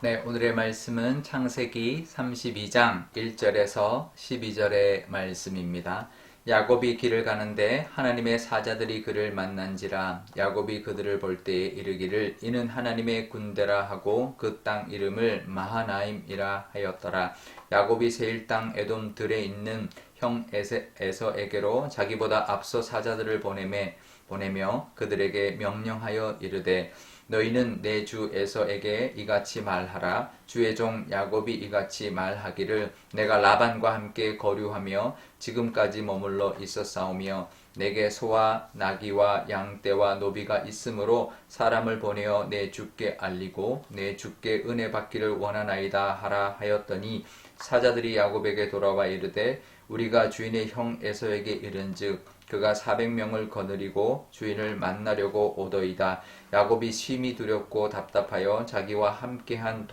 네, 오늘의 말씀은 창세기 32장 1절에서 12절의 말씀입니다. 야곱이 길을 가는데 하나님의 사자들이 그를 만난지라. 야곱이 그들을 볼 때에 이르기를 이는 하나님의 군대라 하고 그 땅 이름을 마하나임이라 하였더라. 야곱이 세일 땅 에돔 들에 있는 형 에서에게로 자기보다 앞서 사자들을 보내며 그들에게 명령하여 이르되 너희는 내 주 에서에게 이같이 말하라. 주의 종 야곱이 이같이 말하기를 내가 라반과 함께 거류하며 지금까지 머물러 있었사오며 내게 소와 나귀와 양떼와 노비가 있으므로 사람을 보내어 내 주께 알리고 내 주께 은혜 받기를 원하나이다 하라 하였더니 사자들이 야곱에게 돌아와 이르되 우리가 주인의 형 에서에게 이른즉 그가 400명을 거느리고 주인을 만나려고 오더이다. 야곱이 심히 두렵고 답답하여 자기와 함께한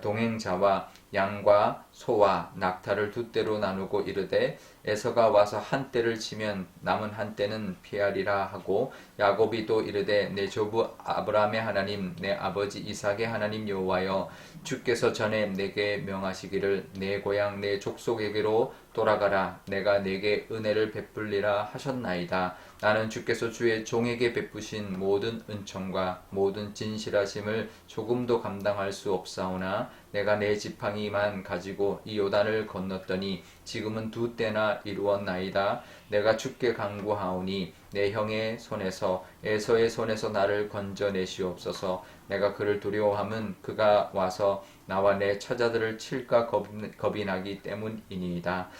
동행자와 양과 소와 낙타를 두 떼로 나누고 이르되 에서가 와서 한 떼를 치면 남은 한 떼는 피하리라 하고 야곱이 또 이르되 내 조부 아브라함의 하나님 내 아버지 이삭의 하나님 여호와여 주께서 전에 내게 명하시기를 내 고향 내 족속에게로 돌아가라. 내가 내게 은혜를 베풀리라 하셨나이다. 나는 주께서 주의 종에게 베푸신 모든 은총과 모든 진실하심을 조금도 감당할 수 없사오나 내가 내 지팡이만 가지고 이 요단을 건넜더니 지금은 두 때나 이루었나이다. 내가 주께 간구하오니 내 형의 손에서 에서의 손에서 나를 건져내시옵소서. 내가 그를 두려워함은 그가 와서 나와 내 처자들을 칠까 겁이 나기 때문이니이다.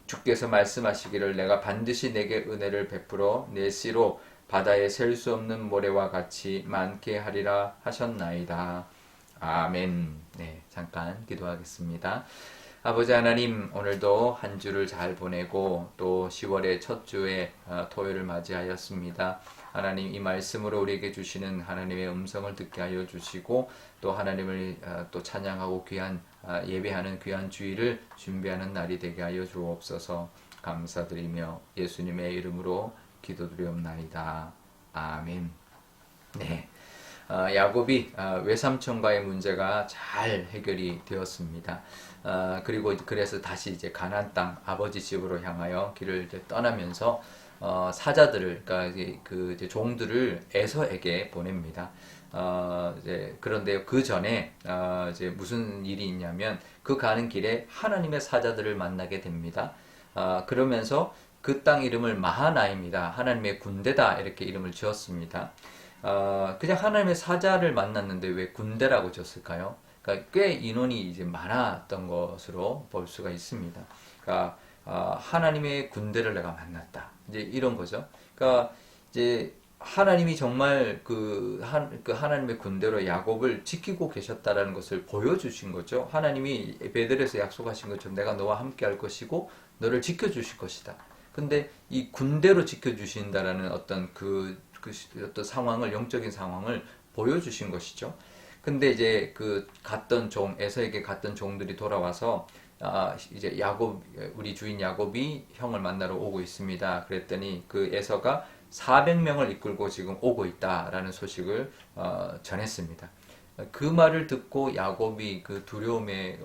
주께서 말씀하시기를 내가 반드시 내게 은혜를 베풀어 내 씨로 바다에 셀 수 없는 모래와 같이 많게 하리라 하셨나이다. 아멘. 네, 잠깐 기도하겠습니다. 아버지 하나님, 오늘도 한 주를 잘 보내고 또 10월의 첫 주에 토요일을 맞이하였습니다. 하나님, 이 말씀으로 우리에게 주시는 하나님의 음성을 듣게 하여 주시고 또 하나님을 또 찬양하고 귀한 예배하는 귀한 주일을 준비하는 날이 되게 하여 주옵소서. 감사드리며 예수님의 이름으로 기도드리옵나이다. 아멘. 네. 야곱이 외삼촌과의 문제가 잘 해결이 되었습니다. 그리고 그래서 다시 이제 가나안 땅 아버지 집으로 향하여 길을 이제 떠나면서 사자들을 그러니까 이제 종들을 에서에게 보냅니다. 그런데 그 전에 이제 무슨 일이 있냐면 그 가는 길에 하나님의 사자들을 만나게 됩니다. 그러면서 그 땅 이름을 마하나입니다. 하나님의 군대다 이렇게 이름을 지었습니다. 그냥 하나님의 사자를 만났는데 왜 군대라고 지었을까요? 그러니까 꽤 인원이 이제 많았던 것으로 볼 수가 있습니다. 그러니까 하나님의 군대를 내가 만났다. 이제 이런 거죠. 그러니까 이제 하나님이 정말 그 하나님의 군대로 야곱을 지키고 계셨다라는 것을 보여주신 거죠. 하나님이 베들에서 약속하신 것처럼 내가 너와 함께 할 것이고 너를 지켜주실 것이다. 근데 이 군대로 지켜주신다라는 어떤 어떤 상황을, 영적인 상황을 보여주신 것이죠. 근데 이제 에서에게 갔던 종들이 돌아와서 이제 우리 주인 야곱이 형을 만나러 오고 있습니다. 그랬더니 그 에서가 400명을 이끌고 지금 오고 있다라는 소식을 전했습니다. 그 말을 듣고 야곱이 그 두려움에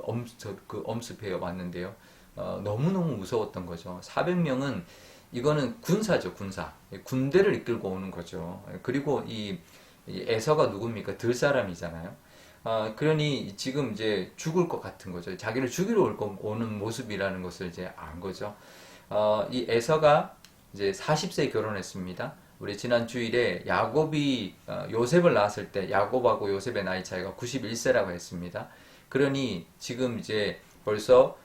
엄습해 왔는데요. 너무너무 무서웠던 거죠. 400명은 이거는 군사죠, 군사. 군대를 이끌고 오는 거죠. 그리고 이 에서가 누굽니까? 들사람이잖아요. 그러니 지금 이제 죽을 것 같은 거죠. 자기를 죽이러 오는 모습이라는 것을 이제 안 거죠. 이 에서가 이제 40세에 결혼했습니다. 우리 지난 주일에 야곱이 요셉을 낳았을 때 야곱하고 요셉의 나이 차이가 91세라고 했습니다. 그러니 지금 이제 벌써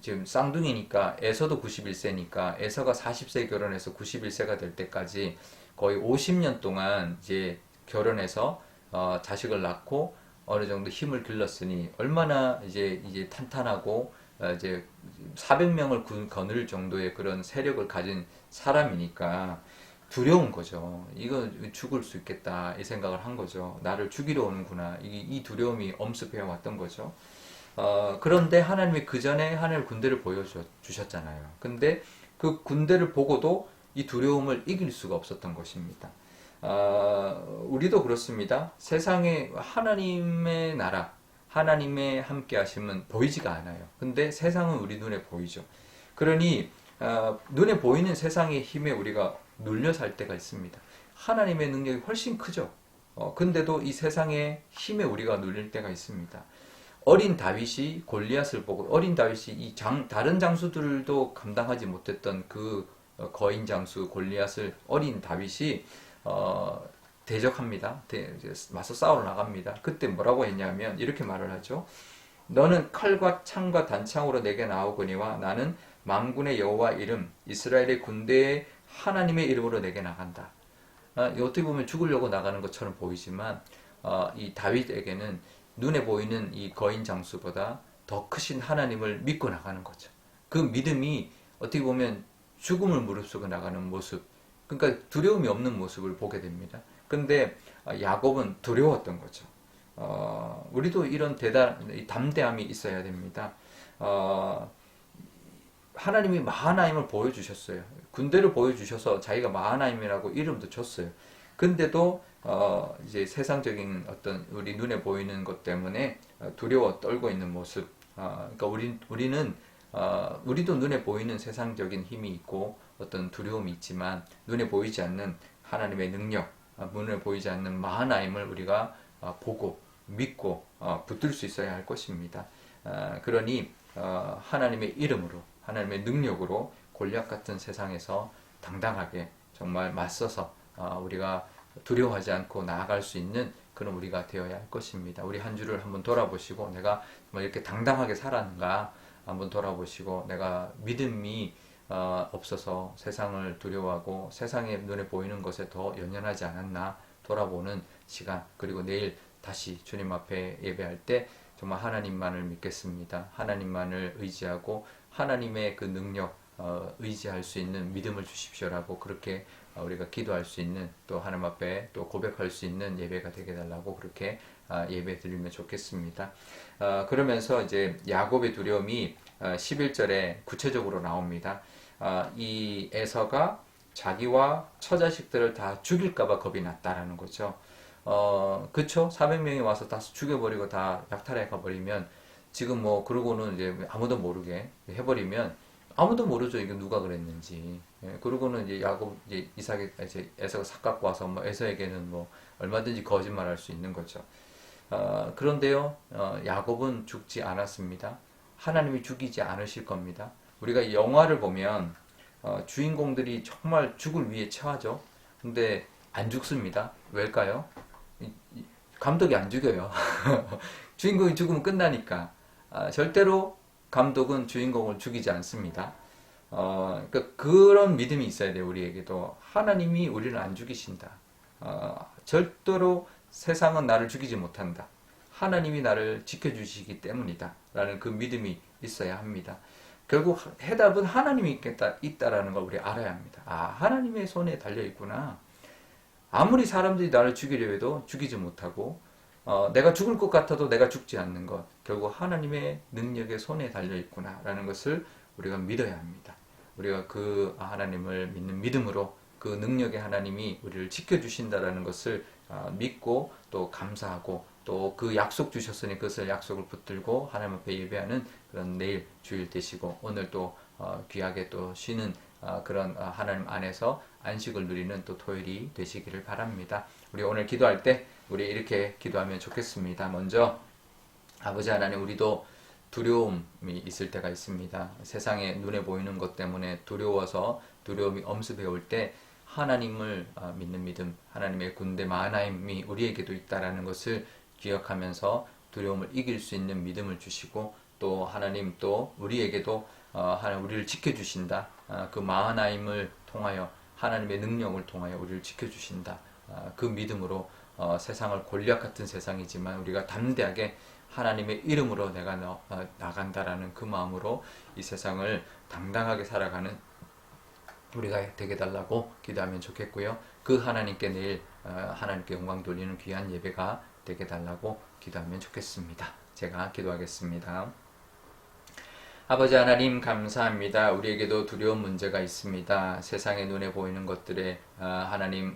지금 쌍둥이니까 에서도 91세니까 에서가 40세에 결혼해서 91세가 될 때까지 거의 50년 동안 이제 결혼해서 자식을 낳고 어느 정도 힘을 길렀으니 얼마나 이제 탄탄하고 이제 400명을 거느릴 정도의 그런 세력을 가진 사람이니까 두려운 거죠. 이거 죽을 수 있겠다 이 생각을 한 거죠. 나를 죽이러 오는구나. 이 두려움이 엄습해 왔던 거죠. 그런데 하나님이 그 전에 하나님 군대를 보여주셨잖아요. 근데 그 군대를 보고도 이 두려움을 이길 수가 없었던 것입니다. 우리도 그렇습니다. 세상에 하나님의 나라, 하나님의 함께 하심은 보이지가 않아요. 근데 세상은 우리 눈에 보이죠. 그러니 눈에 보이는 세상의 힘에 우리가 눌려 살 때가 있습니다. 하나님의 능력이 훨씬 크죠. 근데도 이 세상의 힘에 우리가 눌릴 때가 있습니다. 어린 다윗이 골리앗을 보고 어린 다윗이 다른 장수들도 감당하지 못했던 그 거인 장수 골리앗을 어린 다윗이 대적합니다. 맞서 싸우러 나갑니다. 그때 뭐라고 했냐면 이렇게 말을 하죠. 너는 칼과 창과 단창으로 내게 나오거니와 나는 만군의 여호와 이름 이스라엘의 군대의 하나님의 이름으로 내게 나간다. 어떻게 보면 죽으려고 나가는 것처럼 보이지만 이 다윗에게는 눈에 보이는 이 거인 장수보다 더 크신 하나님을 믿고 나가는 거죠. 그 믿음이 어떻게 보면 죽음을 무릅쓰고 나가는 모습, 그러니까 두려움이 없는 모습을 보게 됩니다. 근데 야곱은 두려웠던 거죠. 우리도 이런 담대함이 있어야 됩니다. 하나님이 마하나임을 보여주셨어요. 군대를 보여주셔서 자기가 마하나임이라고 이름도 줬어요. 근데도 이제 세상적인 어떤 우리 눈에 보이는 것 때문에 두려워 떨고 있는 모습. 그러니까 우리도 눈에 보이는 세상적인 힘이 있고 어떤 두려움이 있지만 눈에 보이지 않는 하나님의 능력, 눈에 보이지 않는 마하나임을 우리가 보고 믿고 붙들 수 있어야 할 것입니다. 그러니 하나님의 이름으로 하나님의 능력으로 골리앗 같은 세상에서 당당하게 정말 맞서서 우리가 두려워하지 않고 나아갈 수 있는 그런 우리가 되어야 할 것입니다. 우리 한 주를 한번 돌아보시고 내가 이렇게 당당하게 살았는가 한번 돌아보시고 내가 믿음이 없어서 세상을 두려워하고 세상의 눈에 보이는 것에 더 연연하지 않았나 돌아보는 시간, 그리고 내일 다시 주님 앞에 예배할 때 정말 하나님만을 믿겠습니다. 하나님만을 의지하고 하나님의 그 능력 의지할 수 있는 믿음을 주십시오라고 그렇게 우리가 기도할 수 있는, 또 하나님 앞에 또 고백할 수 있는 예배가 되게 달라고 그렇게 예배 드리면 좋겠습니다. 그러면서 이제 야곱의 두려움이 11절에 구체적으로 나옵니다. 이 에서가 자기와 처자식들을 다 죽일까봐 겁이 났다라는 거죠. 그쵸? 400명이 와서 다 죽여버리고 다 약탈해 가버리면 지금 뭐 그러고는 이제 아무도 모르게 해버리면 아무도 모르죠. 이게 누가 그랬는지. 그러고는 이제 이제 에서가 삭 갖고 와서 뭐 에서에게는 뭐 얼마든지 거짓말할 수 있는 거죠. 그런데요, 야곱은 죽지 않았습니다. 하나님이 죽이지 않으실 겁니다. 우리가 영화를 보면 주인공들이 정말 죽을 위해 처하죠. 근데 안 죽습니다. 왜일까요? 감독이 안 죽여요. 주인공이 죽으면 끝나니까. 절대로 감독은 주인공을 죽이지 않습니다. 그러니까 그런 믿음이 있어야 돼요. 우리에게도 하나님이 우리를 안 죽이신다. 절대로 세상은 나를 죽이지 못한다. 하나님이 나를 지켜주시기 때문이다. 라는 그 믿음이 있어야 합니다. 결국 해답은 하나님이 있다라는 걸 우리 알아야 합니다. 하나님의 손에 달려있구나. 아무리 사람들이 나를 죽이려 해도 죽이지 못하고 내가 죽을 것 같아도 내가 죽지 않는 것, 결국 하나님의 능력의 손에 달려있구나 라는 것을 우리가 믿어야 합니다. 우리가 그 하나님을 믿는 믿음으로 그 능력의 하나님이 우리를 지켜주신다라는 것을 믿고 또 감사하고 또 그 약속 주셨으니 그것을 약속을 붙들고 하나님 앞에 예배하는 그런 내일 주일 되시고 오늘 또 귀하게 또 쉬는 그런 하나님 안에서 안식을 누리는 또 토요일이 되시기를 바랍니다. 우리 오늘 기도할 때 우리 이렇게 기도하면 좋겠습니다. 먼저 아버지 하나님, 우리도 두려움이 있을 때가 있습니다. 세상에 눈에 보이는 것 때문에 두려워서 두려움이 엄습해 올 때 하나님을 믿는 믿음, 하나님의 군대 마하나임이 우리에게도 있다라는 것을 기억하면서 두려움을 이길 수 있는 믿음을 주시고 또 하나님 또 우리에게도 하나님 우리를 지켜주신다. 그 마하나임을 통하여 하나님의 능력을 통하여 우리를 지켜주신다. 그 믿음으로 세상을 골리앗 같은 세상이지만 우리가 담대하게 하나님의 이름으로 내가 나간다라는 그 마음으로 이 세상을 당당하게 살아가는 우리가 되게 달라고 기도하면 좋겠고요. 그 하나님께 내일 하나님께 영광 돌리는 귀한 예배가 되게 달라고 기도하면 좋겠습니다. 제가 기도하겠습니다. 아버지 하나님 감사합니다. 우리에게도 두려운 문제가 있습니다. 세상의 눈에 보이는 것들에 하나님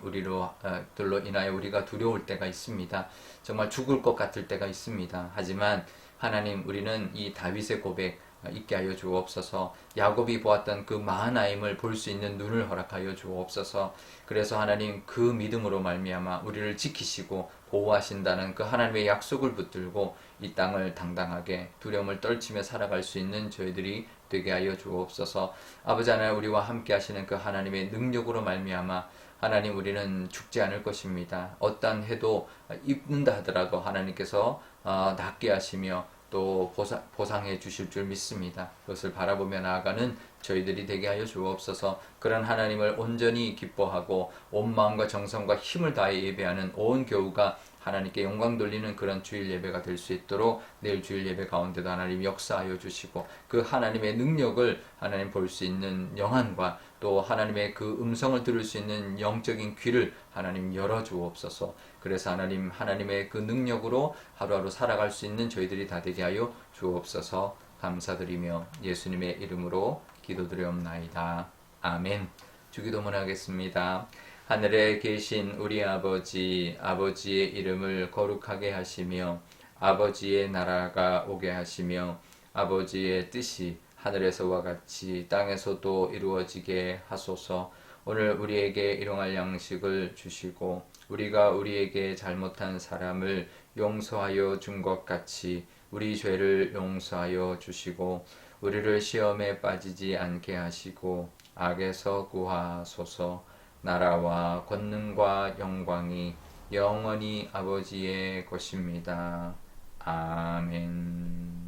들로 인하여 우리가 두려울 때가 있습니다. 정말 죽을 것 같을 때가 있습니다. 하지만 하나님 우리는 이 다윗의 고백 있게 하여 주옵소서. 야곱이 보았던 그 마하나임을 볼 수 있는 눈을 허락하여 주옵소서. 그래서 하나님 그 믿음으로 말미암아 우리를 지키시고 보호하신다는 그 하나님의 약속을 붙들고 이 땅을 당당하게 두려움을 떨치며 살아갈 수 있는 저희들이 되게 하여 주옵소서. 아버지 하나님 우리와 함께 하시는 그 하나님의 능력으로 말미암아 하나님 우리는 죽지 않을 것입니다. 어떠한 해도 입는다 하더라도 하나님께서 낫게 하시며 또 보상해 주실 줄 믿습니다. 그것을 바라보며 나아가는 저희들이 되게 하여 주옵소서. 그런 하나님을 온전히 기뻐하고 온 마음과 정성과 힘을 다해 예배하는 온 교우가 하나님께 영광 돌리는 그런 주일 예배가 될 수 있도록 내일 주일 예배 가운데도 하나님 역사하여 주시고 그 하나님의 능력을 하나님 볼 수 있는 영안과 또 하나님의 그 음성을 들을 수 있는 영적인 귀를 하나님 열어 주옵소서. 그래서 하나님의 그 능력으로 하루하루 살아갈 수 있는 저희들이 다 되게 하여 주옵소서. 감사드리며 예수님의 이름으로 기도드리옵나이다. 아멘. 주기도문 하겠습니다. 하늘에 계신 우리 아버지, 아버지의 이름을 거룩하게 하시며 아버지의 나라가 오게 하시며 아버지의 뜻이 하늘에서와 같이 땅에서도 이루어지게 하소서. 오늘 우리에게 일용할 양식을 주시고 우리가 우리에게 잘못한 사람을 용서하여 준 것 같이 우리 죄를 용서하여 주시고 우리를 시험에 빠지지 않게 하시고 악에서 구하소서. 나라와 권능과 영광이 영원히 아버지의 것입니다. 아멘.